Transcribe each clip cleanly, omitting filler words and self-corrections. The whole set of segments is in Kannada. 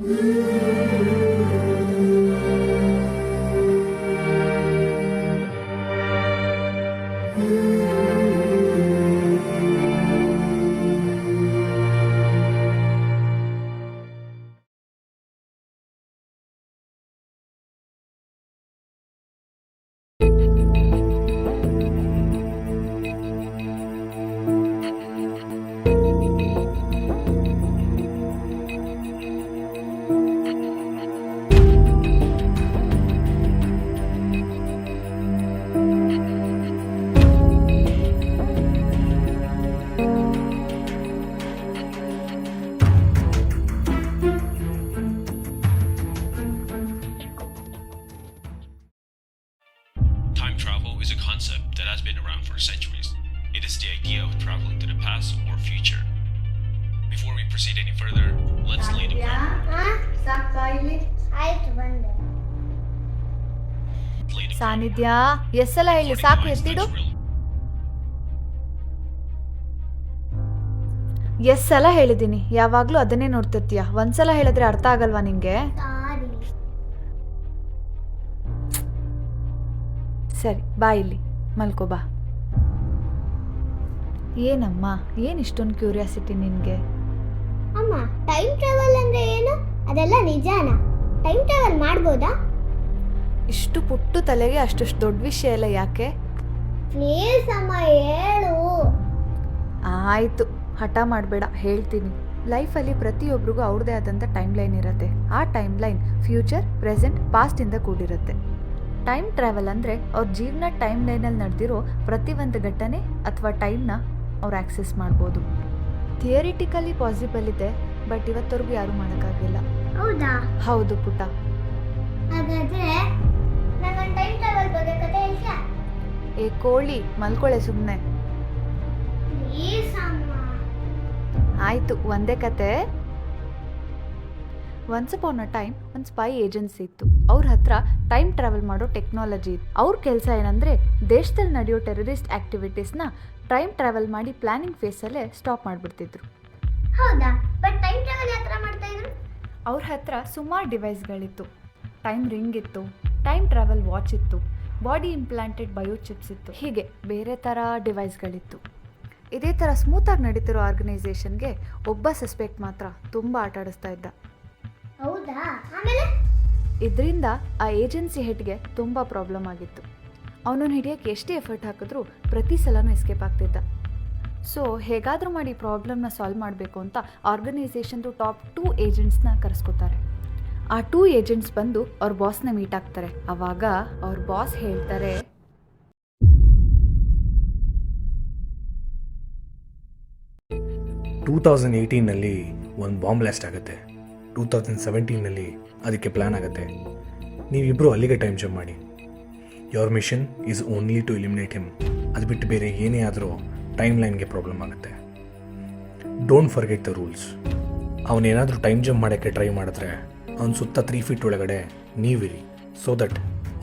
Time travel is a concept that has been around for centuries. It is the idea of traveling to the past or future. Before we proceed any further, let's lay the ಸಾನ್ನಿಧ್ಯ ಎಸ್ಸಲ ಹೇಳಿ ಸಾಕು ಎತ್ತಿಡು. ಎಸ್ಸಲ ಹೇಳಿದ್ದೀನಿ, ಯಾವಾಗ್ಲೂ ಅದನ್ನೇ ನೋಡ್ತಿರ್ತೀಯ. ಒಂದ್ಸಲ ಹೇಳಿದ್ರೆ ಅರ್ಥ ಆಗಲ್ವಾ ನಿಂಗೆ? ಸರಿ ಬಾ, ಇಲ್ಲಿ ಮಲ್ಕೋ ಬಾ. ಏನಮ್ಮ, ಏನ್ ಇಷ್ಟೊಂದು ಕ್ಯೂರಿಯಾಸಿಟಿ ನಿನ್ಗೆ? ಅಮ್ಮ, ಟೈಮ್ ಟ್ರಾವೆಲ್ ಅಂದ್ರೆ ಏನು? ಅದೆಲ್ಲ ನಿಜಾನಾ? ಟೈಮ್ ಟ್ರಾವೆಲ್ ಮಾಡ್ಬೋದಾ? ಇಷ್ಟು ಪುಟ್ಟು ತಲೆಗೆ ಅಷ್ಟು ದೊಡ್ಡ ವಿಷಯ ಎಲ್ಲ ಯಾಕೆ? ಪ್ಲೀಸ್ ಅಮ್ಮ ಹೇಳು. ಆಯ್ತು, ಹಠ ಮಾಡಬೇಡ, ಹೇಳ್ತೀನಿ. ಲೈಫಲ್ಲಿ ಪ್ರತಿಯೊಬ್ಬರಿಗೂ ಅವ್ರದ್ದೇ ಆದಂಥ ಟೈಮ್ ಲೈನ್ ಇರುತ್ತೆ. ಆ ಟೈಮ್ ಲೈನ್ ಫ್ಯೂಚರ್, ಪ್ರೆಸೆಂಟ್, ಪಾಸ್ಟಿಂದ ಕೂಡಿರುತ್ತೆ. ಟೈಮ್ ಟ್ರಾವೆಲ್ ಅಂದರೆ ಅವ್ರ ಜೀವನ ಟೈಮ್ ಲೈನಲ್ಲಿ ನಡೆದಿರೋ ಪ್ರತಿಯೊಂದು ಘಟನೆ ಅಥವಾ ಟೈಮ್ನ ಅವ್ರು ಆಕ್ಸೆಸ್ ಮಾಡ್ಬೋದು. ಥಿಯರಿಟಿಕಲಿ ಪಾಸಿಬಲ್ ಇದೆ, ಬಟ್ ಇವತ್ತವರೆಗೂ ಯಾರೂ ಮಾಡೋಕ್ಕಾಗಿಲ್ಲ. ಹೌದಾ? ಹೌದು ಪುಟ್ಟ. ಹಾಗಾದ್ರೆ ನನಗೊಂದು ಟೈಮ್ ಟ್ರಾವೆಲ್ ಬಗ್ಗೆ ಕತೆ ಹೇಳ್ತೀಯಾ? ಏ ಕೋಳಿ, ಮಲ್ಕೊಳ್ಳೆ ಸುಮ್ಮನೆ. ಪ್ಲೀಸ್ ಅಮ್ಮ. ಆಯಿತು, ಒಂದೇ ಕತೆ. ಒನ್ಸ್ ಅಪಾನ್ ಅ ಟೈಮ್ ಒಂದು ಸ್ಪೈ ಏಜೆನ್ಸಿ ಇತ್ತು. ಅವ್ರ ಹತ್ರ ಟೈಮ್ ಟ್ರಾವೆಲ್ ಮಾಡೋ ಟೆಕ್ನಾಲಜಿ ಇತ್ತು. ಅವ್ರ ಕೆಲಸ ಏನಂದರೆ ದೇಶದಲ್ಲಿ ನಡೆಯೋ ಟೆರರಿಸ್ಟ್ ಆ್ಯಕ್ಟಿವಿಟೀಸ್ನ ಟೈಮ್ ಟ್ರಾವೆಲ್ ಮಾಡಿ ಪ್ಲಾನಿಂಗ್ ಫೇಸಲ್ಲೇ ಸ್ಟಾಪ್ ಮಾಡಿಬಿಡ್ತಿದ್ರು. ಹೌದಾ? ಬಟ್ ಟೈಮ್ ಟ್ರಾವೆಲ್ ಯಾವ ಥರ ಮಾಡ್ತಾ ಇದ್ರು? ಅವ್ರ ಹತ್ರ ಸುಮಾರು ಡಿವೈಸ್ಗಳಿತ್ತು. ಟೈಮ್ ರಿಂಗ್ ಇತ್ತು, ಟೈಮ್ ಟ್ರಾವೆಲ್ ವಾಚ್ ಇತ್ತು, ಬಾಡಿ ಇಂಪ್ಲಾಂಟೆಡ್ ಬಯೋಚಿಪ್ಸ್ ಇತ್ತು, ಹೀಗೆ ಬೇರೆ ಥರ ಡಿವೈಸ್ಗಳಿತ್ತು. ಇದೇ ಥರ ಸ್ಮೂತಾಗಿ ನಡೀತಿರೋ ಆರ್ಗನೈಸೇಷನ್ಗೆ ಒಬ್ಬ ಸಸ್ಪೆಕ್ಟ್ ಮಾತ್ರ ತುಂಬ ಆಟ ಆಡಿಸ್ತಾ ಇದ್ದ. ಹೌದಾ? ಆಮೇಲೆ ಇದರಿಂದ ಆ ಏಜೆನ್ಸಿ ಹೆಡ್ಗೆ ತುಂಬ ಪ್ರಾಬ್ಲಮ್ ಆಗಿತ್ತು. ಅವನನ್ನು ಹಿಡಿಯೋಕ್ಕೆ ಎಷ್ಟೇ ಎಫರ್ಟ್ ಹಾಕಿದ್ರೂ ಪ್ರತಿ ಸಲನೂ ಎಸ್ಕೇಪ್ ಆಗ್ತಿದ್ದ. ಸೊ ಹೇಗಾದರೂ ಮಾಡಿ ಪ್ರಾಬ್ಲಮ್ನ ಸಾಲ್ವ್ ಮಾಡಬೇಕು ಅಂತ ಆರ್ಗನೈಸೇಷನ್ದು ಟಾಪ್ 2 ಏಜೆಂಟ್ಸ್ನ ಕರೆಸ್ಕೋತಾರೆ. ಆ 2 ಏಜೆಂಟ್ಸ್ ಬಂದು ಅವ್ರ ಬಾಸ್ನ ಮೀಟ್ ಆಗ್ತಾರೆ. ಆವಾಗ ಅವ್ರ ಬಾಸ್ ಹೇಳ್ತಾರೆ, 2018ನಲ್ಲಿ ಒಂದು ಬಾಂಬ್ ಬ್ಲಾಸ್ಟ್ ಆಗುತ್ತೆ. 2017ನಲ್ಲಿ ಅದಕ್ಕೆ ಪ್ಲ್ಯಾನ್ ಆಗುತ್ತೆ. ನೀವಿಬ್ಬರು ಅಲ್ಲಿಗೆ ಟೈಮ್ ಜಂಪ್ ಮಾಡಿ. Your mission is only to eliminate him. ಅದು ಬಿಟ್ಟು ಬೇರೆ ಏನೇ ಆದರೂ ಟೈಮ್ ಲೈನ್ಗೆ ಪ್ರಾಬ್ಲಮ್ ಆಗುತ್ತೆ. Don't forget the rules. ಅವನೇನಾದರೂ ಟೈಮ್ ಜಂಪ್ ಮಾಡೋಕ್ಕೆ ಟ್ರೈ ಮಾಡಿದ್ರೆ ಅವನ ಸುತ್ತ 3 ಫೀಟ್ ಒಳಗಡೆ ನೀವಿರಿ, ಸೊ ದಟ್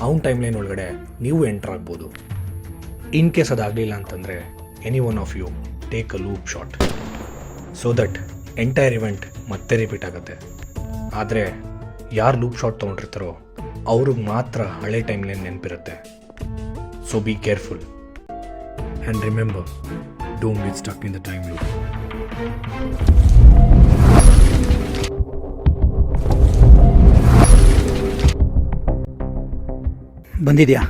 ಅವನ ಟೈಮ್ ಲೈನ್ ಒಳಗಡೆ ನೀವು ಎಂಟರ್ ಆಗ್ಬೋದು. ಇನ್ ಕೇಸ್ ಅದಾಗಲಿಲ್ಲ ಅಂತಂದರೆ any one of you take a loop shot, so that entire event ಮತ್ತೆ ರಿಪೀಟ್ ಆಗುತ್ತೆ. ಆದರೆ ಯಾರು ಲೂಪ್ ಶಾಟ್ ತೊಗೊಂಡಿರ್ತಾರೋ ಅವ್ರಿಗೆ ಮಾತ್ರ ಹಳೆ ಟೈಮ್ ಲೈನ್ ನೆನಪಿರುತ್ತೆ. So be careful and remember, don't get stuck in the time loop. ಬಂದಿದ್ಯಾ?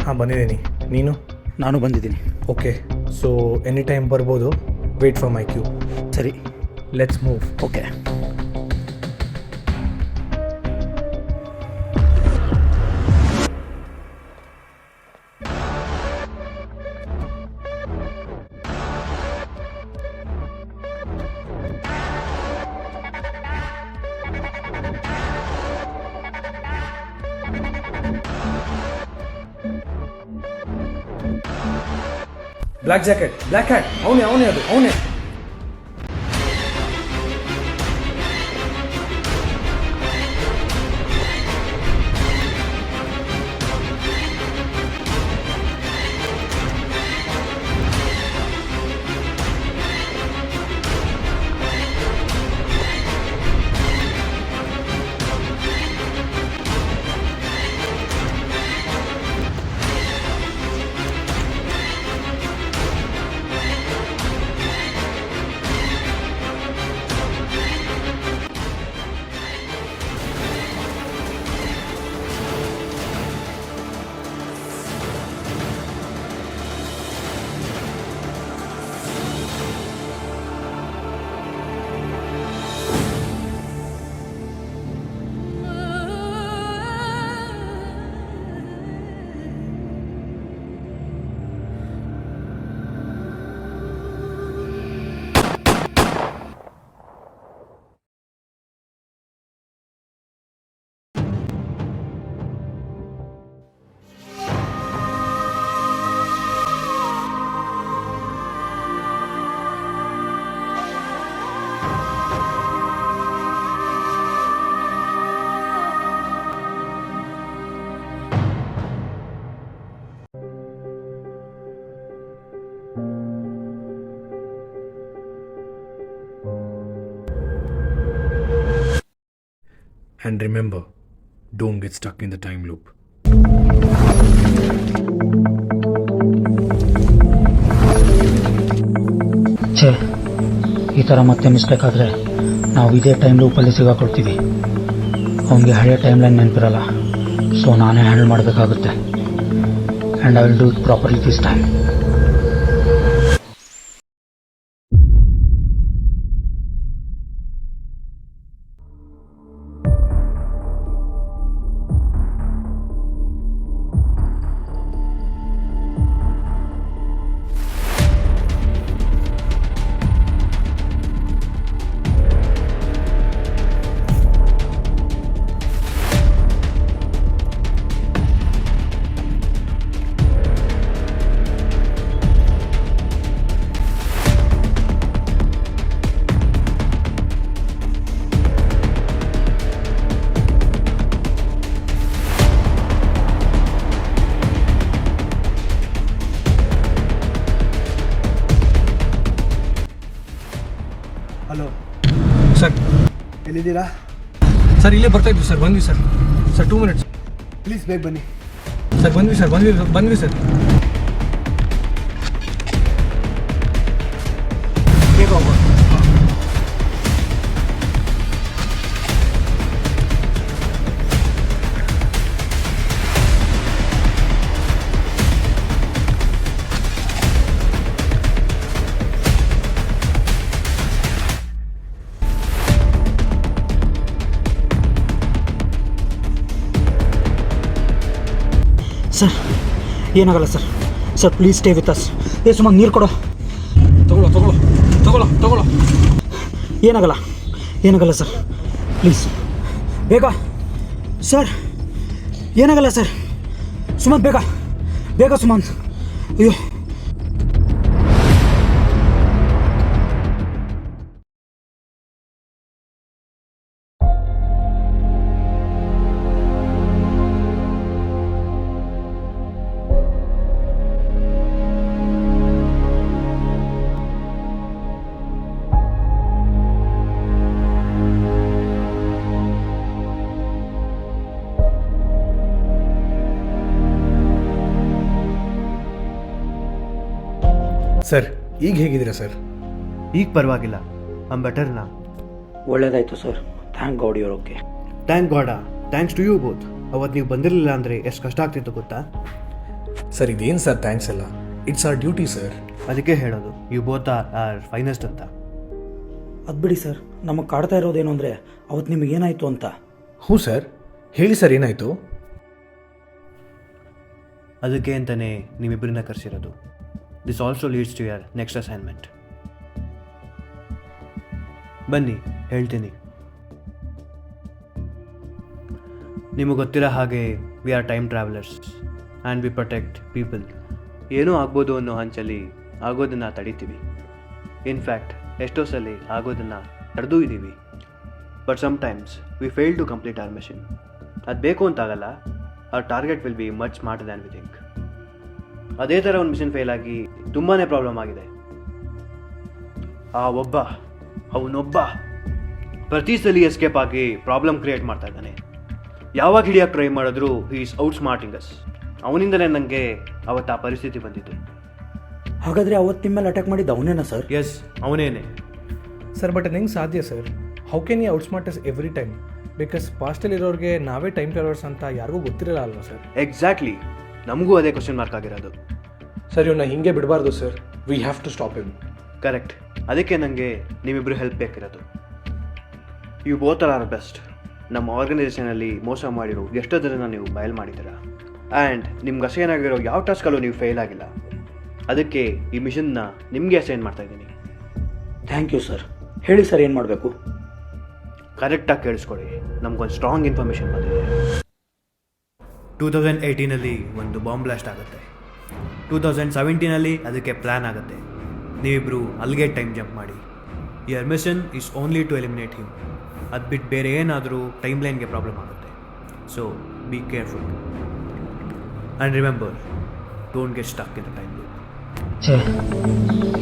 ಹಾಂ, ಬಂದಿದ್ದೀನಿ. ನೀನು? ನಾನು ಬಂದಿದ್ದೀನಿ. ಓಕೆ, ಸೊ ಎನಿ ಟೈಮ್ ಬರ್ಬೋದು. Wait for my cue. ಸರಿ, let's move. Okay. Black jacket, black hat, ಅವನೇ ಅದು, ಅವನೇ. And remember, don't get stuck in the time loop. ಛೇ, ಈ ಥರ ಮತ್ತೆ ಮಿಸ್ಟೇಕ್ ಆದರೆ ನಾವು ಇದೇ ಟೈಮ್ ಲೂಪಲ್ಲಿ ಸಿಗಾಕೊಳ್ತೀವಿ. ಅವನಿಗೆ ಹಳೆಯ ಟೈಮ್ ಲೈನ್ ನೆನಪಿರಲ್ಲ, ಸೊ ನಾನೇ ಹ್ಯಾಂಡಲ್ ಮಾಡಬೇಕಾಗುತ್ತೆ. And I will do it properly this time. Hello sir ಎಲ್ಲಿದ್ದೀರಾ? ಸರ್ ಇಲ್ಲೇ ಬರ್ತಾ ಇದ್ವಿ ಸರ್, ಬಂದ್ವಿ ಸರ್. ಸರ್ 2 ಮಿನಿಟ್ಸ್ ಪ್ಲೀಸ್ ಬೇಗ ಬನ್ನಿ. ಸರ್, ಬಂದ್ವಿ ಸರ್, ಬಂದ್ವಿ ಸರ್. ಬೇಗ ಹೋಗೋಣ. ಸರ್, ಏನಾಗಲ್ಲ sir. Sir please stay with us. ಸುಮಾರು ನೀರು ಕೊಡೋ. ತಗೊಳ್ಳೋ. ಏನಾಗಲ್ಲ ಸರ್, ಪ್ಲೀಸ್ ಬೇಗ. ಸರ್ ಏನಾಗಲ್ಲ ಸರ್. ಸುಮಂತ್ ಬೇಗ ಸುಮಂತ್. ಅಯ್ಯೋ, ಸರ್, ಈಗ ಹೇಗಿದ್ದೀರಾ ಸರ್? ಈಗ ಪರವಾಗಿಲ್ಲ, ಐಮ್ ಬೆಟರ್ ನಾ. ಒಳ್ಳೇದಾಯ್ತು sir. Thank God you're okay. Thank God. Thanks to you both. ಅವತ್ತು ನೀವು ಬಂದಿರಲಿಲ್ಲ ಅಂದರೆ ಎಷ್ಟು ಕಷ್ಟ ಆಗ್ತಿತ್ತು ಗೊತ್ತಾ? ಸರ್, ಇದೇನು ಸರ್ ಥ್ಯಾಂಕ್ಸ್ ಎಲ್ಲ? It's our duty sir. ಅದಕ್ಕೆ ಹೇಳೋದು, ಯು ಬೋತ್ ಆರ್ ಫೈನೆಸ್ಟ್ ಅಂತ. ಅದು ಬಿಡಿ ಸರ್, ನಮಗೆ ಕಾಡ್ತಾ ಇರೋದೇನು ಅಂದರೆ ಅವತ್ತು ನಿಮಗೇನಾಯಿತು ಅಂತ. ಹ್ಞೂ ಸರ್, ಹೇಳಿ ಸರ್, ಏನಾಯಿತು? ಅದಕ್ಕೆ ಅಂತಲೇ ನೀವಿಬ್ಬರನ್ನ ಕರೆಸಿರೋದು. This also leads to your next assignment. ಬನ್ನಿ ಹೇಳ್ತೀನಿ. ನಿಮಗೆ ಗೊತ್ತಿರೋ ಹಾಗೆ we are time travellers and we protect people. ಏನೂ ಆಗ್ಬೋದು ಅನ್ನೋ ಹಂಚಲ್ಲಿ ಆಗೋದನ್ನು ತಡಿತೀವಿ. ಇನ್ಫ್ಯಾಕ್ಟ್ ಎಷ್ಟೋ ಸಲ ಆಗೋದನ್ನು ತಡೆದೂ ಇದ್ದೀವಿ. But sometimes we fail to complete our mission. ಅದು ಬೇಕು ಅಂತಾಗಲ್ಲ, our target will be much smarter than we think. ಅದೇ ಥರ ಒಂದು ಮಿಷನ್ ಫೇಲ್ ಆಗಿ ತುಂಬಾ ಪ್ರಾಬ್ಲಮ್ ಆಗಿದೆ. ಅವನೊಬ್ಬ ಪ್ರತಿ ಸಲ ಎಸ್ಕೇಪ್ ಆಗಿ ಪ್ರಾಬ್ಲಮ್ ಕ್ರಿಯೇಟ್ ಮಾಡ್ತಾ ಇದ್ದಾನೆ. ಯಾವಾಗ ಹಿಡಿಯೋಕ್ಕೆ ಟ್ರೈ ಮಾಡಿದ್ರು ಹಿ ಈಸ್ ಔಟ್ ಸ್ಮಾರ್ಟಿಂಗ್ ಅಸ್. ಅವನಿಂದಲೇ ನನಗೆ ಅವತ್ತು ಆ ಪರಿಸ್ಥಿತಿ ಬಂದಿತ್ತು. ಹಾಗಾದರೆ ಅವತ್ತು ನಿಮ್ಮ ಮೇಲೆ ಅಟ್ಯಾಕ್ ಮಾಡಿದ್ದು ಅವನೇನಾ ಸರ್? ಎಸ್, ಅವನೇನೆ ಸರ್. ಬಟ್ ಹೆಂಗೆ ಸಾಧ್ಯ sir? How can you outsmart us every time? Because ಪಾಸ್ಟಲ್ಲಿರೋರಿಗೆ ನಾವೇ ಟೈಮ್ ಟ್ರಾವೆಲರ್ಸ್ ಅಂತ ಯಾರಿಗೂ ಗೊತ್ತಿರಲ್ಲ ಅಲ್ವಾ ಸರ್? ಎಕ್ಸಾಕ್ಟ್ಲಿ, ನಮಗೂ ಅದೇ ಕ್ವಶನ್ ಮಾರ್ಕ್ ಆಗಿರೋದು. ಸರ್, ಇವನ್ನ ಹಿಂಗೆ ಬಿಡಬಾರ್ದು sir. We have to stop him. Correct. ಅದಕ್ಕೆ ನನಗೆ ನೀವಿಬ್ಬರು ಹೆಲ್ಪ್ ಬೇಕಿರೋದು. You both are best. ನಮ್ಮ ಆರ್ಗನೈಸೇಷನಲ್ಲಿ ಮೋಸ ಮಾಡಿರೋ ಎಷ್ಟೋ ಜನನ ನೀವು ಬಯಲು ಮಾಡಿದ್ದೀರಾ. ಆ್ಯಂಡ್ ನಿಮ್ಗೆ ಅಸೈನ್ ಆಗಿರೋ ಯಾವ ಟಾಸ್ಕಲ್ಲೂ ನೀವು ಫೇಲ್ ಆಗಿಲ್ಲ. ಅದಕ್ಕೆ ಈ ಮಿಷನ್ನ ನಿಮಗೆ ಅಸೈನ್ ಮಾಡ್ತಾ ಇದ್ದೀನಿ. Thank you sir. ಹೇಳಿ ಸರ್, ಏನು ಮಾಡಬೇಕು? ಕರೆಕ್ಟಾಗಿ ಕೇಳಿಸ್ಕೊಳ್ಳಿ. ನಮಗೊಂದು ಸ್ಟ್ರಾಂಗ್ ಇನ್ಫಾರ್ಮೇಷನ್ ಬಂದಿದೆ. 2018 ಒಂದು ಬಾಂಬ್ ಬ್ಲಾಸ್ಟ್ ಆಗುತ್ತೆ. 2017 ಅದಕ್ಕೆ ಪ್ಲ್ಯಾನ್ ಆಗುತ್ತೆ. ನೀವಿಬ್ಬರು ಅಲ್ಲಿಗೆ ಟೈಮ್ ಜಂಪ್ ಮಾಡಿ. Your mission is only to eliminate him. ಅದು ಬಿಟ್ಟು ಬೇರೆ ಏನಾದರೂ ಟೈಮ್ ಲೈನ್ಗೆ ಪ್ರಾಬ್ಲಮ್ ಆಗುತ್ತೆ. So be careful and remember, don't get stuck in the time loop. ಛೇ,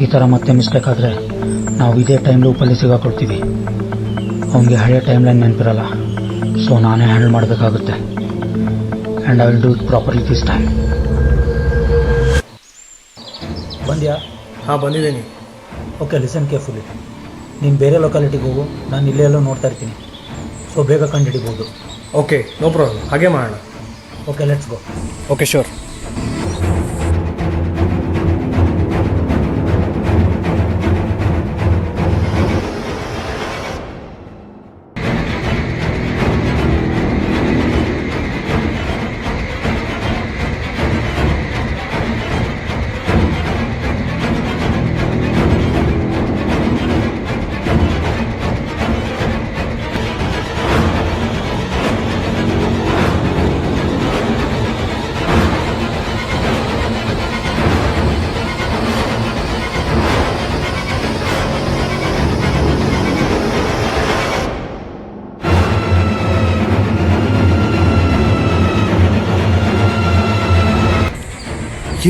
ಈ ಥರ ಮತ್ತೆ ಮಿಸ್ಟೇಕ್ ಆದರೆ ನಾವು ಇದೇ ಟೈಮ್ ಲೂಪಲ್ಲಿ ಸಿಗಾಕೊಳ್ತೀವಿ. ಅವನಿಗೆ ಹಳೆಯ ಟೈಮ್ ಲೈನ್ ನೆನಪಿರಲ್ಲ, ಸೊ ನಾನೇ ಹ್ಯಾಂಡಲ್ ಮಾಡಬೇಕಾಗುತ್ತೆ. And I will do it properly this time. ಬಂದ್ಯಾ? ಹಾಂ ಬಂದಿದ್ದೀನಿ. Okay, listen carefully. ನೀನು ಬೇರೆ ಲೊಕ್ಯಾಲಿಟಿಗೆ ಹೋಗು, ನಾನು ಇಲ್ಲೇ ಎಲ್ಲೋ ನೋಡ್ತಾ ಇರ್ತೀನಿ. ಸೊ ಬೇಗ ಕಂಡು ಹಿಡಿಬೋದು. ಓಕೆ, ನೋ ಪ್ರಾಬ್ಲಮ್, ಹಾಗೆ ಮಾಡೋಣ. Okay, let's go. Okay, sure.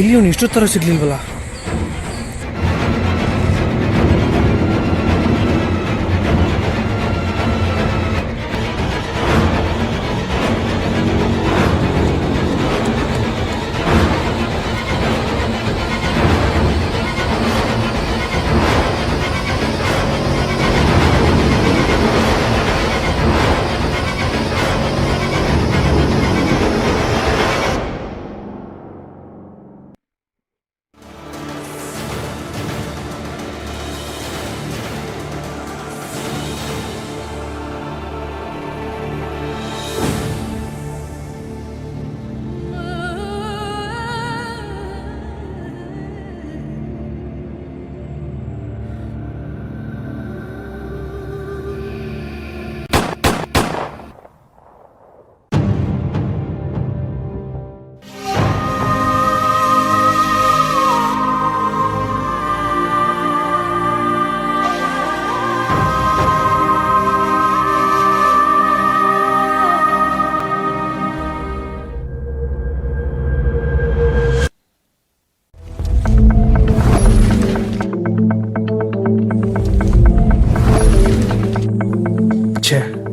ಎಲ್ಲಿ ಅವನು ಇಷ್ಟು ಥರ ಸಿಗ್ಲಿಲ್ವಲ್ಲ?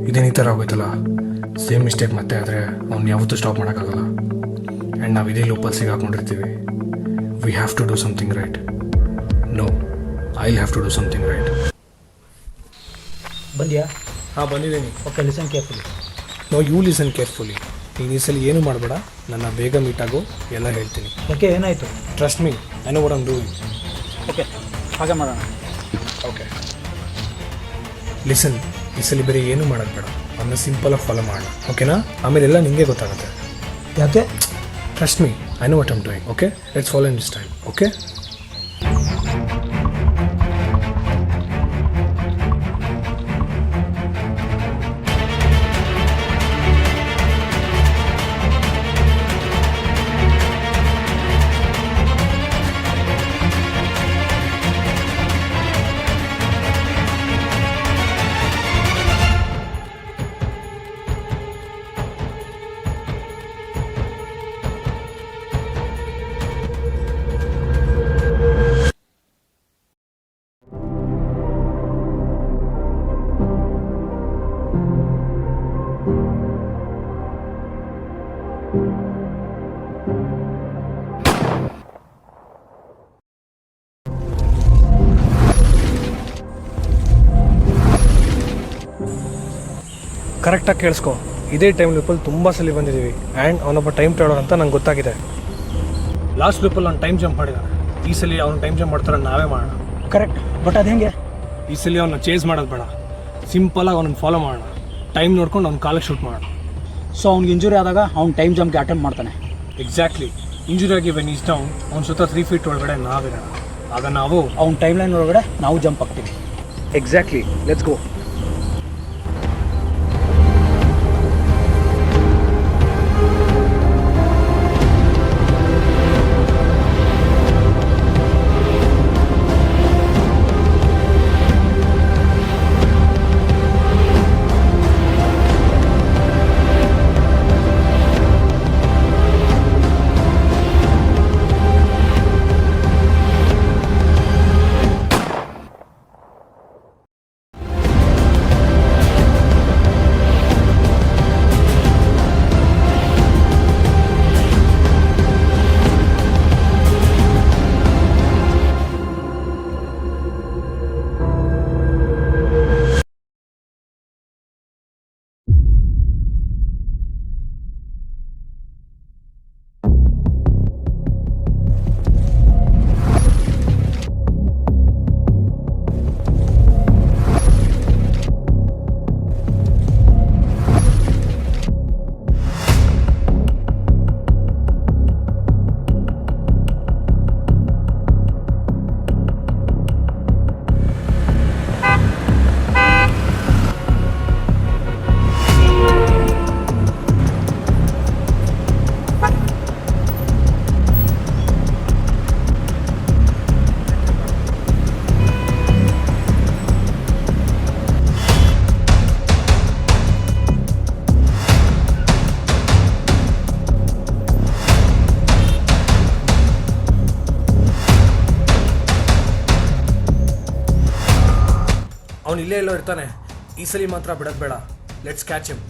ಇದೇನು ಈ ಥರ ಹೋಗೋಯ್ತಲ್ಲ. ಸೇಮ್ ಮಿಸ್ಟೇಕ್ ಮತ್ತೆ ಆದರೆ ಅವ್ನು ಯಾವತ್ತೂ ಸ್ಟಾಪ್ ಮಾಡೋಕ್ಕಾಗಲ್ಲ. ಆ್ಯಂಡ್ ನಾವು ಇದೇ ಲೂಪಲ್ಲಿ ಸಿಗಾಕೊಂಡಿರ್ತೀವಿ. We have to do something right. No, I have to do something right. ಬಂದ್ಯಾ? ಹಾಂ ಬಂದಿದ್ದೀನಿ. Okay, listen carefully. No, you listen carefully. ನೀನು ಈ ಸಲ ಏನು ಮಾಡಬೇಡ, ನನ್ನ ಬೇಗ ಮೀಟಾಗೋ ಎಲ್ಲ ಹೇಳ್ತೀನಿ. ಓಕೆ, ಏನಾಯಿತು? Trust me, I know what I am doing. Okay, ಹಾಗೆ ಮಾಡೋಣ. ಓಕೆ, ಲಿಸನ್, ಈ ಸಲ ಬೇರೆ ಏನು ಮಾಡೋದು ಬೇಡ, ಅವನ್ನ ಸಿಂಪಲಾಗಿ ಫಾಲೋ ಮಾಡೋಣ. ಓಕೆನಾ? ಆಮೇಲೆ ಎಲ್ಲ ನಿಮಗೆ ಗೊತ್ತಾಗುತ್ತೆ. ಯಾಕೆ? Trust me, I know what I am doing. Okay, let's follow in this time. Okay? ಕರೆಕ್ಟಾಗಿ ಕೇಳಿಸ್ಕೊ, ಇದೇ ಟೈಮ್ ಲೂಪಲ್ಲಿ ತುಂಬ ಸಲ ಬಂದಿದ್ದೀವಿ. ಆ್ಯಂಡ್ ಅವನೊಬ್ಬ ಟೈಮ್ ಟ್ರಾವೆಲರ್ ಅಂತ ನಂಗೆ ಗೊತ್ತಾಗಿದೆ. ಲಾಸ್ಟ್ ಲೂಪಲ್ಲಿ ಅವ್ನು ಟೈಮ್ ಜಂಪ್ ಮಾಡಿದ್ದಾನೆ. ಈ ಸಲ ಅವ್ನು ಟೈಮ್ ಜಂಪ್ ಮಾಡ್ತಾರೆ, ನಾವೇ ಮಾಡೋಣ. ಕರೆಕ್ಟ್, ಬಟ್ ಅದು ಹೆಂಗೆ? ಈ ಸಲ ಅವನ್ನ ಚೇಸ್ ಮಾಡೋದು ಬೇಡ, ಸಿಂಪಲಾಗಿ ಅವನನ್ನು ಫಾಲೋ ಮಾಡೋಣ. ಟೈಮ್ ನೋಡ್ಕೊಂಡು ಅವ್ನ ಕಾಲಿಗೆ ಶೂಟ್ ಮಾಡೋಣ. ಸೊ ಅವ್ನಿಗೆ ಇಂಜುರಿ ಆದಾಗ ಅವ್ನು ಟೈಮ್ ಜಂಪ್ಗೆ ಅಟೆಂಪ್ಟ್ ಮಾಡ್ತಾನೆ. ಎಕ್ಸಾಕ್ಟ್ಲಿ. ಇಂಜುರಿ ಆಗಿ ವೆನ್ ಈಸ್ ಡೌನ್, ಅವ್ನು ಸುತ್ತ 3 ಫೀಟ್ ಒಳಗಡೆ ನಾವಿರೋಣ. ಆಗ ನಾವು ಅವ್ನ ಟೈಮ್ ಲೈನ್ ಒಳಗಡೆ ನಾವು ಜಂಪ್ ಆಗ್ತೀವಿ. Exactly, let's go. ಇಲ್ಲೇ ಎಲ್ಲೋ ಇರ್ತಾನೆ. ಈ ಸಲ ಮಾತ್ರ ಬಿಡೋದು ಬೇಡ. Let's catch him.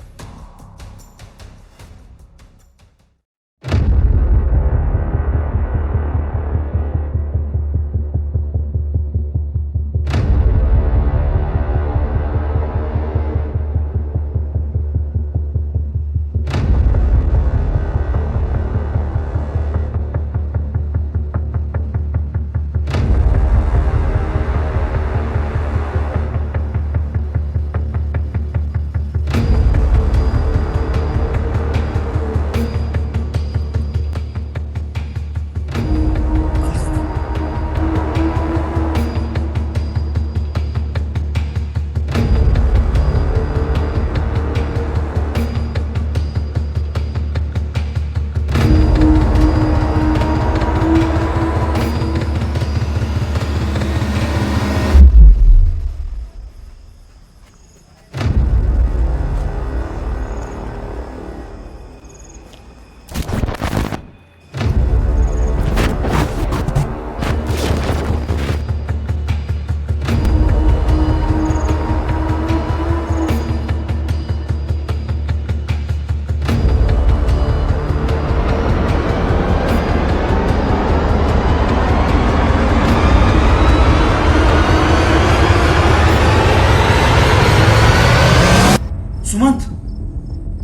Sumanth,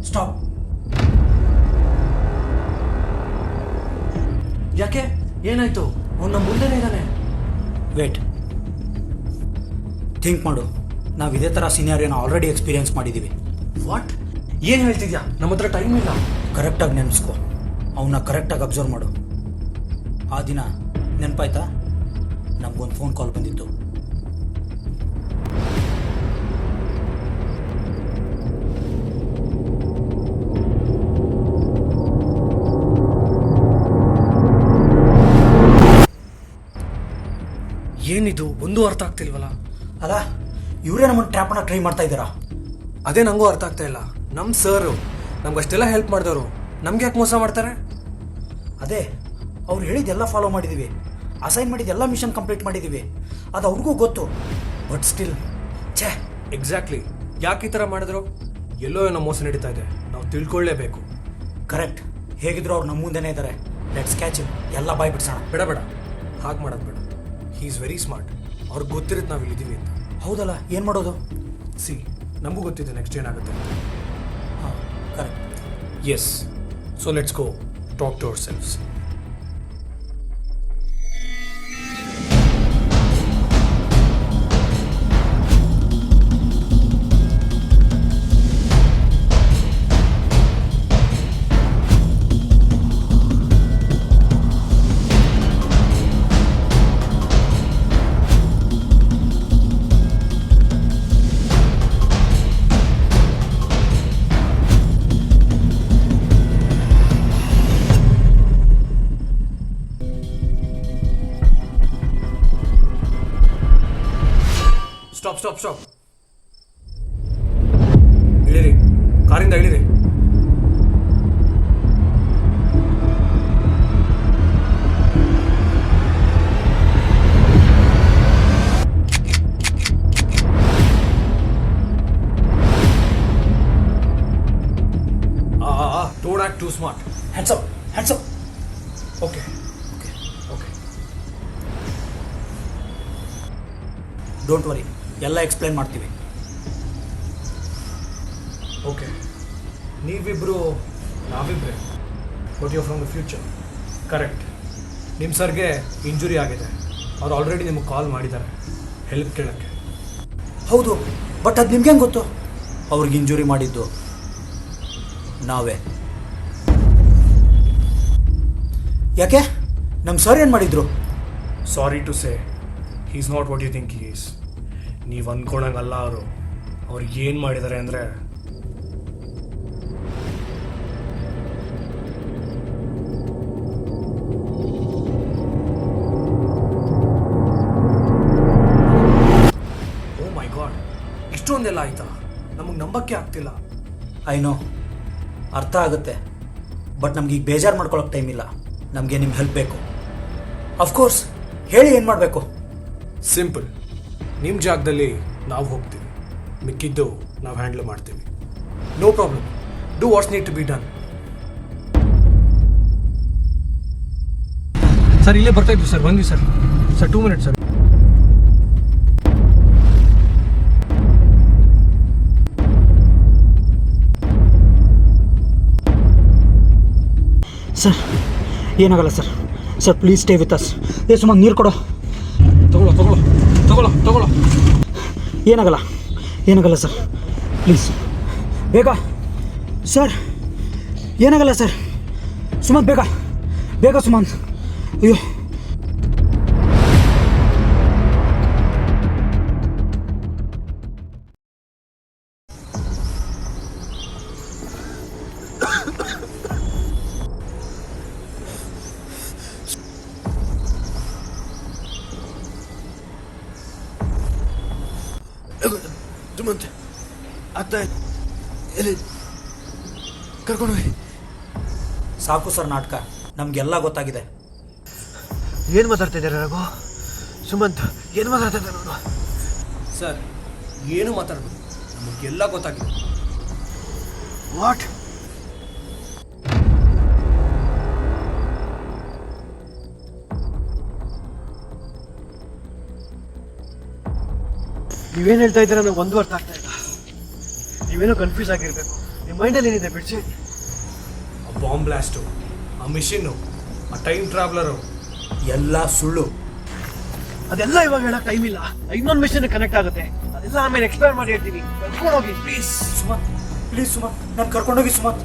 stop. ಯಾಕೆ? ಏನಾಯ್ತು? ಅವ್ನು ನಮ್ಮ ಮುಂದೆನೇ ಇದ್ದಾನೆ. ವೇಟ್, ಥಿಂಕ್ ಮಾಡು. ನಾವು ಇದೇ ಥರ ಸಿನಾರಿಯೋನ ಆಲ್ರೆಡಿ ಎಕ್ಸ್ಪೀರಿಯನ್ಸ್ ಮಾಡಿದ್ದೀವಿ. ವಾಟ್? ಏನು ಹೇಳ್ತಿದ್ಯಾ? ನಮ್ಮ ಹತ್ರ ಟೈಮ್ ಇಲ್ಲ. ಕರೆಕ್ಟಾಗಿ ನೆನೆಸ್ಕೊ, ಅವನ್ನ ಕರೆಕ್ಟಾಗಿ ಅಬ್ಸರ್ವ್ ಮಾಡು. ಆ ದಿನ ನೆನಪಾಯ್ತಾ? ನಮಗೊಂದು ಫೋನ್ ಕಾಲ್ ಬಂದಿತ್ತು. ಏನಿದು? ಒಂದು ಅರ್ಥ ಆಗ್ತಿಲ್ವಲ್ಲ. ಅಲ್ಲ, ಇವರೇ ನಮ್ಮನ್ನು ಟ್ರ್ಯಾಪನ್ನ ಟ್ರೈ ಮಾಡ್ತಾ ಇದ್ದಾರಾ? ಅದೇ ನನಗೂ ಅರ್ಥ ಆಗ್ತಾ ಇಲ್ಲ. ನಮ್ಮ ಸರ್ ನಮ್ಗೆ ಅಷ್ಟೆಲ್ಲ ಹೆಲ್ಪ್ ಮಾಡಿದವರು ನಮ್ಗೆ ಯಾಕೆ ಮೋಸ ಮಾಡ್ತಾರೆ? ಅದೇ, ಅವ್ರು ಹೇಳಿದ್ದೆಲ್ಲ ಫಾಲೋ ಮಾಡಿದ್ದೀವಿ, ಅಸೈನ್ ಮಾಡಿದ್ದೆಲ್ಲ ಮಿಷನ್ ಕಂಪ್ಲೀಟ್ ಮಾಡಿದ್ದೀವಿ. ಅದು ಅವ್ರಿಗೂ ಗೊತ್ತು. ಬಟ್ ಸ್ಟಿಲ್ ಛೇ. ಎಕ್ಸಾಕ್ಟ್ಲಿ. ಯಾಕೆ ಈ ಥರ ಮಾಡಿದ್ರು? ಎಲ್ಲೋ ಏನೋ ಮೋಸ ನಡೀತಾ ಇದೆ. ನಾವು ತಿಳ್ಕೊಳ್ಳೇಬೇಕು. ಕರೆಕ್ಟ್. ಹೇಗಿದ್ರು ಅವ್ರು ನಮ್ಮ ಮುಂದೆನೇ ಇದ್ದಾರೆ. Let's catch him. ಎಲ್ಲ ಬಾಯ್ ಬಿಡ್ಸೋಣ. ಬೇಡ ಬೇಡ, ಹಾಗೆ ಮಾಡೋದು ಬೇಡ. He is very smart. ಅವ್ರಿಗೆ ಗೊತ್ತಿರುತ್ತೆ ನಾವು ಇಲ್ಲಿದ್ದೀವಿ ಅಂತ. ಹೌದಲ್ಲ, ಏನು ಮಾಡೋದು? ಸಿ, ನಮಗೂ ಗೊತ್ತಿದೆ ನೆಕ್ಸ್ಟ್ ಏನಾಗುತ್ತೆ. ಹಾಂ, correct. Yes, so let's go talk to ourselves. Stop stop stop. ಇಳಿರಿ, ಕಾರಿಂದ ಇಳಿರಿ. Don't act too smart. Hands up, hands up. Okay. Don't worry, ಎಲ್ಲ ಎಕ್ಸ್ಪ್ಲೈನ್ ಮಾಡ್ತೀವಿ. ಓಕೆ, ನೀವಿಬ್ಬರು ನಾವಿಬ್ಬರೇ, but you from the future. Correct. ನಿಮ್ಮ ಸರ್ಗೆ ಇಂಜುರಿ ಆಗಿದೆ. ಅವ್ರು ಆಲ್ರೆಡಿ ನಿಮಗೆ ಕಾಲ್ ಮಾಡಿದ್ದಾರೆ ಹೆಲ್ಪ್ ಕೇಳೋಕ್ಕೆ. ಹೌದು, ಬಟ್ ಅದು ನಿಮ್ಗೆ ಹೆಂಗೆ ಗೊತ್ತು? ಅವ್ರಿಗೆ ಇಂಜುರಿ ಮಾಡಿದ್ದು ನಾವೇ. ಯಾಕೆ? ನಮ್ಮ ಸರ್ ಏನು ಮಾಡಿದ್ರು? Sorry to say, he is not what you think he is. ನೀವು ಅಂದ್ಕೊಳಂಗಲ್ಲ ಅವರು. ಅವ್ರಿಗೆ ಏನು ಮಾಡಿದ್ದಾರೆ ಅಂದರೆ, ಓ ಮೈ ಗಾಡ್, ಇಷ್ಟೊಂದೆಲ್ಲ ಆಯ್ತಾ? ನಮಗೆ ನಂಬಕ್ಕೆ ಆಗ್ತಿಲ್ಲ. ಐ ನೋ, ಅರ್ಥ ಆಗುತ್ತೆ. ಬಟ್ ನಮ್ಗೆ ಈಗ ಬೇಜಾರು ಮಾಡ್ಕೊಳಕ್ಕೆ ಟೈಮ್ ಇಲ್ಲ. ನಮಗೆ ನಿಮ್ಮ ಹೆಲ್ಪ್ ಬೇಕು. ಅಫ್ಕೋರ್ಸ್, ಹೇಳಿ ಏನು ಮಾಡಬೇಕು? ಸಿಂಪಲ್. ನಿಮ್ಮ ಜಾಗದಲ್ಲಿ ನಾವು ಹೋಗ್ತೀವಿ. ಮಿಕ್ಕಿದ್ದು ನಾವು ಹ್ಯಾಂಡಲ್ ಮಾಡ್ತೀವಿ. No problem, do what's need to be done. Sir ಇಲ್ಲೇ ಬರ್ತಾ ಇದ್ವಿ ಸರ್, ಬಂದ್ವಿ sir. Sir 2 minutes sir. Sir ಏನಾಗಲ್ಲ sir. Sir please stay with us. ಸುಮಾರು ನೀರು ಕೊಡೋ. ತಗೊಳ್ಳೋ. ಏನಾಗಲ್ಲ ಸರ್, ಪ್ಲೀಸ್ ಬೇಗ. ಸರ್ ಏನಾಗಲ್ಲ ಸರ್. ಸುಮಂತ್ ಬೇಗ ಸುಮಂತ್. ಅಯ್ಯೋ ಸುಮಂತ್ ಆಗ್ತಾ ಎಲ್ಲಿ ಕರ್ಕೊಂಡು ಹೋಗಿ. ಸಾಕು ಸರ್ ನಾಟಕ, ನಮಗೆಲ್ಲ ಗೊತ್ತಾಗಿದೆ. ಏನು ಮಾತಾಡ್ತಾ ಇದ್ದಾರೆ ರಘು? ಸುಮಂತ್ ಏನು ಮಾತಾಡ್ತಾ ಇದ್ದಾರೆ ನಾನು? ಸರ್ ಏನು ಮಾತಾಡೋದು, ನಮಗೆಲ್ಲ ಗೊತ್ತಾಗಿದೆ. ವಾಟ್? ನೀವೇನು ಹೇಳ್ತಾ ಇದ್ದೀರಾ ನನಗೆ ಒಂದು ಅರ್ಥ ಆಗ್ತಾ ಇಲ್ಲ. ನೀವೇನೋ ಕನ್ಫ್ಯೂಸ್ ಆಗಿರಬೇಕು. ನಿಮ್ಮ ಮೈಂಡಲ್ಲಿ ಏನಿದೆ ಬಿಡಿಸಿ. ಆ ಬಾಂಬ್ ಬ್ಲಾಸ್ಟು, ಆ ಮಿಷಿನ್ನು, ಆ ಟೈಮ್ ಟ್ರಾವೆಲರು ಎಲ್ಲ ಸುಳ್ಳು. ಅದೆಲ್ಲ ಇವಾಗ ಹೇಳಕ್ ಟೈಮ್ ಇಲ್ಲ. ಇನ್ನೊಂದು ಮಿಷನ್ ಕನೆಕ್ಟ್ ಆಗುತ್ತೆ, ಅದೆಲ್ಲ ಆಮೇಲೆ ಎಕ್ಸ್ಪ್ಲೈನ್ ಮಾಡಿ ಹೇಳ್ತೀನಿ. ಕರ್ಕೊಂಡು ಹೋಗಿ ಪ್ಲೀಸ್. ಸುಮಂತ್ ನಾನು ಕರ್ಕೊಂಡೋಗಿ ಸುಮಂತ್.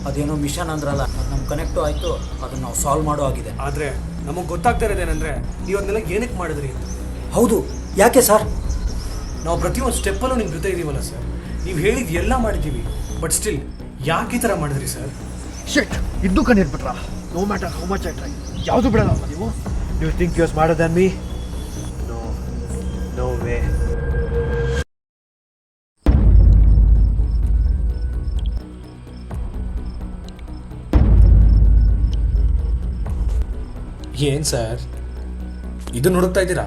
ಅದೇನೋ ಮಿಷನ್ ಅಂದ್ರಲ್ಲ, ಅದು ನಮ್ಮ ಕನೆಕ್ಟು ಆಯಿತು, ಅದನ್ನು ನಾವು ಸಾಲ್ವ್ ಮಾಡೋ ಆಗಿದೆ. ಆದರೆ ನಮಗೆ ಗೊತ್ತಾಗ್ತಾ ಇರೋದೇನೆಂದರೆ ನೀವು ಅದನ್ನೆಲ್ಲ ಏನಕ್ಕೆ ಮಾಡಿದ್ರಿ ಅಂತ. ಹೌದು, ಯಾಕೆ ಸರ್? ನಾವು ಪ್ರತಿಯೊಂದು ಸ್ಟೆಪ್ಪಲ್ಲೂ ನಿಮ್ಮ ಜೊತೆ ಇದೀವಲ್ಲ ಸರ್. ನೀವು ಹೇಳಿದ ಎಲ್ಲ ಮಾಡಿದ್ದೀವಿ, ಬಟ್ ಸ್ಟಿಲ್ ಯಾಕೆ ಈ ಥರ ಮಾಡಿದ್ರಿ ಸರ್? ಶಿಟ್, ಇದ್ದು ಕಂಡಿರ್ಬಿಟ್ರಾ? No matter how much I try, ಯಾವುದು ಬಿಡಲ್ಲ ನೀವು. You think you are smarter than me? No way. ಏನು ಸರ್ ಇದನ್ನು ಹುಡುಕ್ತಾ ಇದ್ದೀರಾ?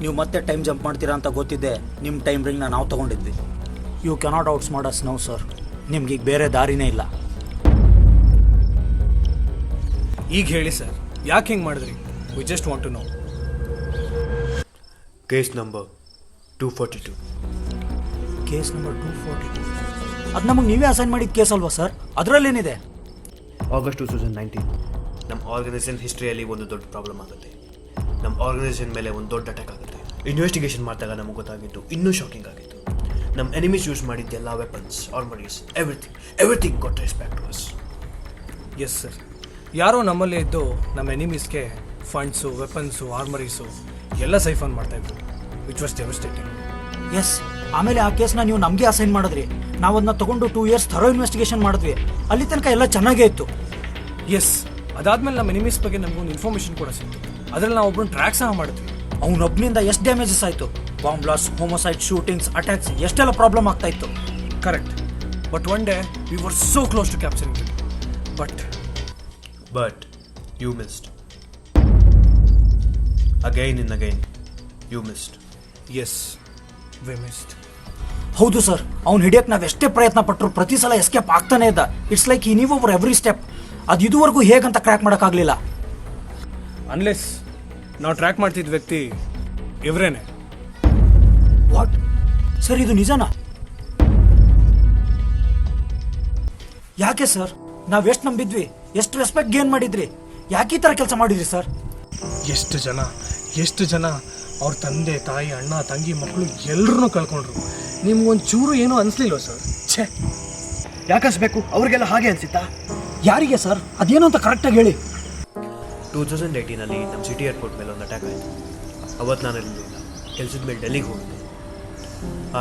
ನೀವು ಮತ್ತೆ ಟೈಮ್ ಜಂಪ್ ಮಾಡ್ತೀರಾ ಅಂತ ಗೊತ್ತಿದ್ದೆ ನಿಮ್ಮ ಟೈಮ್ ರಿಂಗ್ನ ನಾವು ತೊಗೊಂಡಿದ್ವಿ. ಯು ಕೆನಾಟ್ ಔಟ್ಸ್ ಮಾಡ್ ಅಸ್ ನೌ ಸರ್. ನಿಮ್ಗೆ ಈಗ ಬೇರೆ ದಾರಿನೇ ಇಲ್ಲ. ಈಗ ಹೇಳಿ ಸರ್, ಯಾಕೆ ಹಿಂಗೆ ಮಾಡಿದ್ರಿ? We just want to know. Case number 242. Case number 242 ಅದು ನಮಗೆ ನೀವೇ ಅಸೈನ್ ಮಾಡಿದ ಕೇಸ್ ಅಲ್ವಾ ಸರ್? ಅದರಲ್ಲೇನಿದೆ? ಆಗಸ್ಟ್ 2019 ನಮ್ಮ ಆರ್ಗನೈಸೇಷನ್ ಹಿಸ್ಟ್ರಿಯಲ್ಲಿ ಒಂದು ದೊಡ್ಡ ಪ್ರಾಬ್ಲಮ್ ಆಗುತ್ತೆ. ನಮ್ಮ ಆರ್ಗನೈಸೇಷನ್ ಮೇಲೆ ಒಂದು ದೊಡ್ಡ ಅಟ್ಯಾಕ್ ಆಗುತ್ತೆ. ಇನ್ವೆಸ್ಟಿಗೇಷನ್ ಮಾಡಿದಾಗ ನಮಗೆ ಗೊತ್ತಾಗಿತ್ತು, ಇನ್ನೂ ಶಾಕಿಂಗ್ ಆಗಿತ್ತು. ನಮ್ಮ ಎನಿಮೀಸ್ ಯೂಸ್ ಮಾಡಿದ್ದೆಲ್ಲ weapons, armouries, everything got trace back to us. Yes sir, ಯಾರೋ ನಮ್ಮಲ್ಲೇ ಇದ್ದು ನಮ್ಮ ಎನಿಮೀಸ್ಗೆ ಫಂಡ್ಸು, ವೆಪನ್ಸು, ಆರ್ಮರೀಸು ಎಲ್ಲ ಸೈಫನ್ ಮಾಡ್ತಾಯಿದ್ರು, ವಿಚ್ ವಾಸ್ ಡೆವಸ್ಟೇಟಿಂಗ್. ಎಸ್, ಆಮೇಲೆ ಆ ಕೇಸ್ನ ನೀವು ನಮಗೆ ಅಸೈನ್ ಮಾಡಿದ್ರಿ. ನಾವು ಅದನ್ನ ತೊಗೊಂಡು 2 years ಥರೋ ಇನ್ವೆಸ್ಟಿಗೇಷನ್ ಮಾಡಿದ್ವಿ. ಅಲ್ಲಿ ತನಕ ಎಲ್ಲ ಚೆನ್ನಾಗೇ ಇತ್ತು. ಎಸ್, ಅದಾದಮೇಲೆ ನಮ್ಮ ಎನಿಮೀಸ್ ಬಗ್ಗೆ ನಮಗೊಂದು ಇನ್ಫಾರ್ಮೇಷನ್ ಕೂಡ ಸಿಕ್ತು. ಅದರಲ್ಲಿ ನಾವು ಒಬ್ಬರನ್ನ ಟ್ರ್ಯಾಕ್ ಸಹ ಮಾಡಿದ್ವಿ. ಅವನೊಬ್ಬನಿಂದ ಎಷ್ಟು ಡ್ಯಾಮೇಜಸ್ ಆಯಿತು. Bomb blast, homicide, shootings, attacks, ಎಷ್ಟೆಲ್ಲ ಪ್ರಾಬ್ಲಮ್ ಆಗ್ತಾ ಇತ್ತು. Correct, but one day we were so close to capturing it. But you missed. Again and again you missed. Yes, we missed. ಹೌದು ಸರ್, ಅವ್ನು ಹಿಡಿಯಕ್ಕೆ ನಾವು ಎಷ್ಟೇ ಪ್ರಯತ್ನ ಪಟ್ಟರು ಪ್ರತಿ ಸಲ ಎಸ್ಕೇಪ್ ಆಗ್ತಾನೆ ಇದ್ದ. ಇಟ್ಸ್ ಲೈಕ್ ಈ ನೀವು ಓವರ್ ಎವ್ರಿ ಸ್ಟೆಪ್. ಅದು ಇದುವರೆಗೂ ಹೇಗಂತ ಕ್ರ್ಯಾಕ್ ಮಾಡೋಕ್ಕಾಗಲಿಲ್ಲ. ಅನ್ಲೆಸ್ ನಾವು ಟ್ರ್ಯಾಕ್ ಮಾಡ್ತಿದ್ದ ವ್ಯಕ್ತಿ ಇವರೇನೆ. ವಾಟ್ ಸರ್, ಇದು ನಿಜನಾ? ಯಾಕೆ ಸರ್? ನಾವೆಷ್ಟು ನಂಬಿದ್ವಿ, ಎಷ್ಟು ರೆಸ್ಪೆಕ್ಟ್ ಗೇನ್ ಮಾಡಿದ್ರಿ, ಯಾಕೆ ಈ ಥರ ಕೆಲಸ ಮಾಡಿದ್ರಿ ಸರ್? ಎಷ್ಟು ಜನ ಅವ್ರ ತಂದೆ ತಾಯಿ, ಅಣ್ಣ ತಂಗಿ, ಮಕ್ಕಳು ಎಲ್ಲರನ್ನೂ ಕಳ್ಕೊಂಡ್ರು. ನಿಮ್ಗೊಂದು ಚೂರು ಏನೂ ಅನಿಸ್ಲಿಲ್ವ ಸರ್? ಛೇ, ಯಾಕೆ ಅನ್ಸ್ಬೇಕು? ಅವ್ರಿಗೆಲ್ಲ ಹಾಗೆ ಅನ್ಸಿತ್ತಾ? ಯಾರಿಗೆ ಸರ್? ಅದೇನು ಅಂತ ಕರೆಕ್ಟಾಗಿ ಹೇಳಿ. 2018 ನಮ್ಮ ಸಿಟಿ ಏರ್ಪೋರ್ಟ್ ಮೇಲೆ ಒಂದು ಅಟ್ಯಾಕ್ ಆಯಿತು. ಅವತ್ತು ನಾನು ಇರಲಿಲ್ಲ, ಕೆಲಸದ ಮೇಲೆ ಡೆಲ್ಲಿಗೆ ಹೋಗಿದ್ದೆ.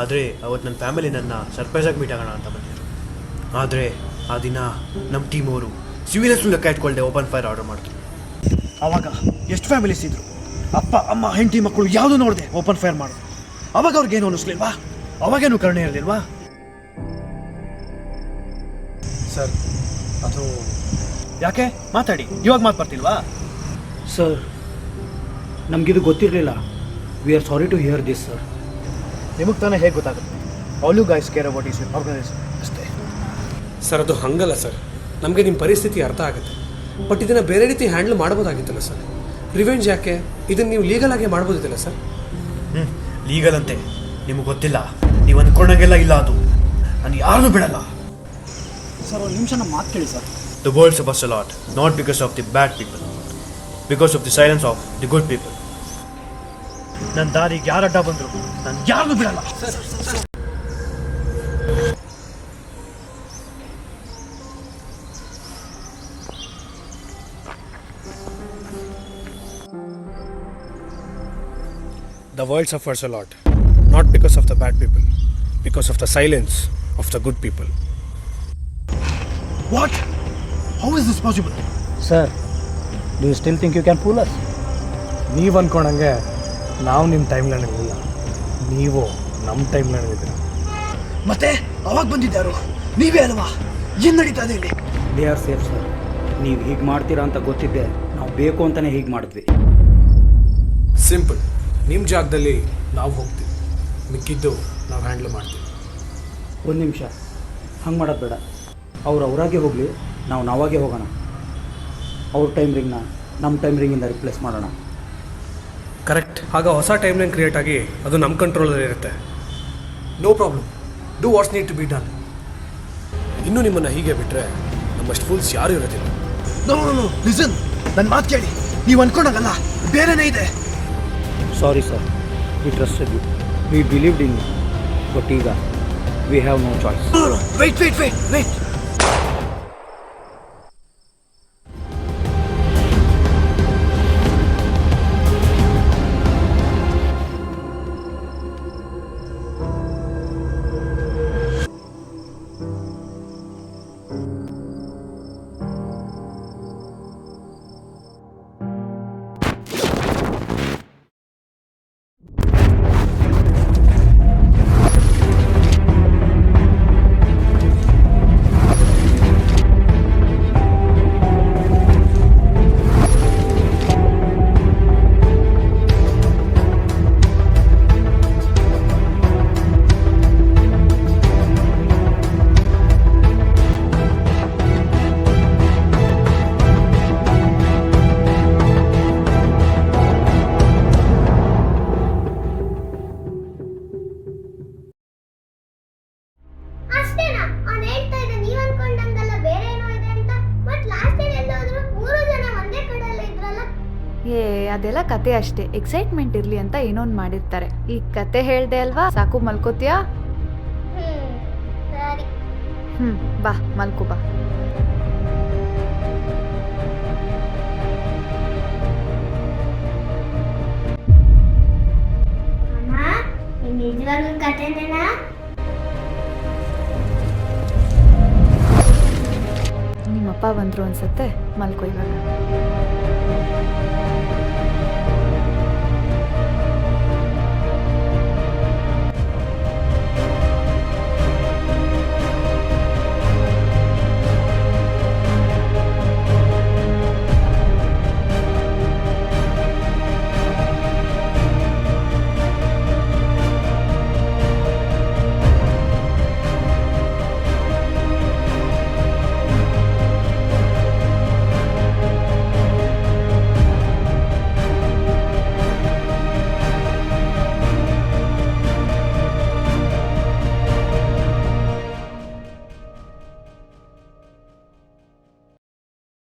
ಆದರೆ ಅವತ್ತು ನನ್ನ ಫ್ಯಾಮಿಲಿ ನನ್ನ ಸರ್ಪ್ರೈಸಾಗಿ ಮೀಟ್ ಆಗೋಣ ಅಂತ ಬಂದಿದ್ರು. ಆದರೆ ಆ ದಿನ ನಮ್ಮ ಟೀಮ್ ಅವರು ಸಿವಿಲಿಯನ್ಸ್ನ ಲೆಕ್ಕ ಇಟ್ಕೊಳ್ದೆ ಓಪನ್ ಫೈರ್ ಆರ್ಡರ್ ಮಾಡಿದ್ರು. ಆವಾಗ ಎಷ್ಟು ಫ್ಯಾಮಿಲೀಸ್ ಇದ್ರು, ಅಪ್ಪ ಅಮ್ಮ ಹೆಂಡತಿ ಮಕ್ಕಳು ಯಾವುದು ನೋಡಿದೆ ಓಪನ್ ಫೈರ್ ಮಾಡೋದು. ಅವಾಗ ಅವ್ರಿಗೇನು ಅನ್ನಿಸ್ಲಿಲ್ವಾ? ಅವಾಗೇನು ಕರುಣೆ ಇರಲಿಲ್ವಾ? ಸರ್ ಅದು ಯಾಕೆ ಮಾತಾಡಿ, ಇವಾಗ ಮಾತು ಬರ್ತಿಲ್ವಾ? ಸರ್ ನಮಗಿದು ಗೊತ್ತಿರಲಿಲ್ಲ. We are sorry to hear this sir. ನಿಮಗೆ ತಾನೇ ಹೇಗೆ ಗೊತ್ತಾಗುತ್ತೆ? All you guys care about is organization ಅಷ್ಟೇ. ಸರ್ ಅದು ಹಂಗಲ್ಲ ಸರ್, ನಮಗೆ ನಿಮ್ಮ ಪರಿಸ್ಥಿತಿ ಅರ್ಥ ಆಗುತ್ತೆ, ಬಟ್ ಇದನ್ನು ಬೇರೆ ರೀತಿ ಹ್ಯಾಂಡಲ್ ಮಾಡ್ಬೋದಾಗಿತ್ತಲ್ಲ ಸರ್. ರಿವೆಂಜ್ ಯಾಕೆ? ಇದನ್ನು ನೀವು ಲೀಗಲ್ ಆಗಿ ಮಾಡ್ಬೋದಿತ್ತಲ್ಲ ಸರ್. ಲೀಗಲ್ ಅಂತೆ ನಿಮಗೆ ಗೊತ್ತಿಲ್ಲ, ನೀವು ಅಂದ್ಕೊಂಡಂಗೆಲ್ಲ ಇಲ್ಲ ಅದು. ನಾನು ಯಾರನ್ನೂ ಬಿಡಲ್ಲ ಸರ್. ಒಂದು ನಿಮಿಷ ನಮ್ಮ ಮಾತು ಕೇಳಿ sir. The world suffers a lot, not because of the bad people, because of the silence of the good people. ನನ್ನ ದಾರಿಗೆ ಯಾರು ಅಡ್ಡ ಬಂದರು ನಾನು ಯಾರನ್ನೂ ಬಿಡಲ್ಲ. The world suffers a lot, not because of the bad people, because of the silence of the good people. What? How is this possible? Sir, do you still think you can fool us? ನೀವು ಅಂದ್ಕೊಂಡಂಗೆ ನಾವು ನಿಮ್ಮ ಟೈಮ್ ಲೈನಿಲ್ಲ, ನೀವು ನಮ್ಮ ಟೈಮ್ ಲೈನಿದ್ದೀರ. ಮತ್ತೆ ಅವಾಗ ಬಂದಿದ್ದಾರು ನೀವೇ ಅಲ್ವಾ? ಏನು ನಡೀತಾ ಇದೆ ಇಲ್ಲಿ? They are safe sir. ನೀವು ಹೀಗೆ ಮಾಡ್ತೀರಾ ಅಂತ ಗೊತ್ತಿದ್ದೆ ನಾವು ಬೇಕು ಅಂತಲೇ ಹೀಗೆ ಮಾಡಿದ್ವಿ. ಸಿಂಪಲ್, ನಿಮ್ಮ ಜಾಗದಲ್ಲಿ ನಾವು ಹೋಗ್ತೀವಿ, ಮಿಕ್ಕಿದ್ದು ನಾವು ಹ್ಯಾಂಡಲ್ ಮಾಡ್ತೀವಿ. ಒಂದು ನಿಮಿಷ, ಹಂಗೆ ಮಾಡೋದು ಬೇಡ. ಅವ್ರು ಅವರಾಗೆ ಹೋಗಲಿ, ನಾವು ನಾವಾಗೆ ಹೋಗೋಣ. ಅವ್ರ ಟೈಮ್ ರಿಂಗ್ನ ನಮ್ಮ ಟೈಮ್ ರಿಂಗಿಂದ ರಿಪ್ಲೇಸ್ ಮಾಡೋಣ. ಕರೆಕ್ಟ್. ಆಗ ಹೊಸ ಟೈಮ್ ಲೈನ್ ಕ್ರಿಯೇಟ್ ಆಗಿ ಅದು ನಮ್ಮ ಕಂಟ್ರೋಲಲ್ಲಿ ಇರುತ್ತೆ. No problem, do what's need to be done. ಇನ್ನೂ ನಿಮ್ಮನ್ನು ಹೀಗೆ ಬಿಟ್ಟರೆ ನಮ್ಮಷ್ಟು ಫೂಲ್ಸ್ ಯಾರೂ ಇರೋದಿಲ್ಲ. ನೋ ನೋ ನೋ, ಲಿಸನ್, ನನ್ನ ಮಾತು ಕೇಳಿ. ನೀವು ಅನ್ಕೊಂಡಂಗಲ್ಲ, ಬೇರೆನೇ ಇದೆ. Sorry sir, we trusted you, we believed in you, but ಈಗ we have no choice. Wait wait wait wait. ಅಷ್ಟೇನಾ? ಅವ್ನು ಹೇಳ್ತಾ ಇದ್ದ ನೀವ್ ಅನ್ಕೊಂಡಂಗಲ್ಲ ಬೇರೆ ಏನೋ ಇದೆ ಅಂತ. ಬಟ್ ಲಾಸ್ಟ್ ಟೈಮ್ ಎಲ್ಲೋದ್ರು 3 ಜನ ಒಂದೇ ಕಡೆಯಲ್ಲ ಇದ್ರಲ್ಲ. ಅದೆಲ್ಲ ಕತೆ ಅಷ್ಟೇ, ಎಕ್ಸೈಟ್ಮೆಂಟ್ ಇರಲಿ ಅಂತ ಏನೋನ್ ಮಾಡಿರ್ತಾರೆ. ಈ ಕತೆ ಹೇಳ್ದೆ ಅಲ್ವಾ, ಸಾಕು ಮಲ್ಕೋತೀಯಾ? ಸರಿ. ಬಾ ಮಲ್ಕೋ ಬಾ. ಅಮ್ಮ, ಇದು ನಿಜವಾಗ್ಲೂ ಕತೆನೇನಾ? ನಿಮ್ಮಪ್ಪ ಬಂದರು ಅನ್ಸುತ್ತೆ, ಮಲ್ಕೋ ಇವಾಗ.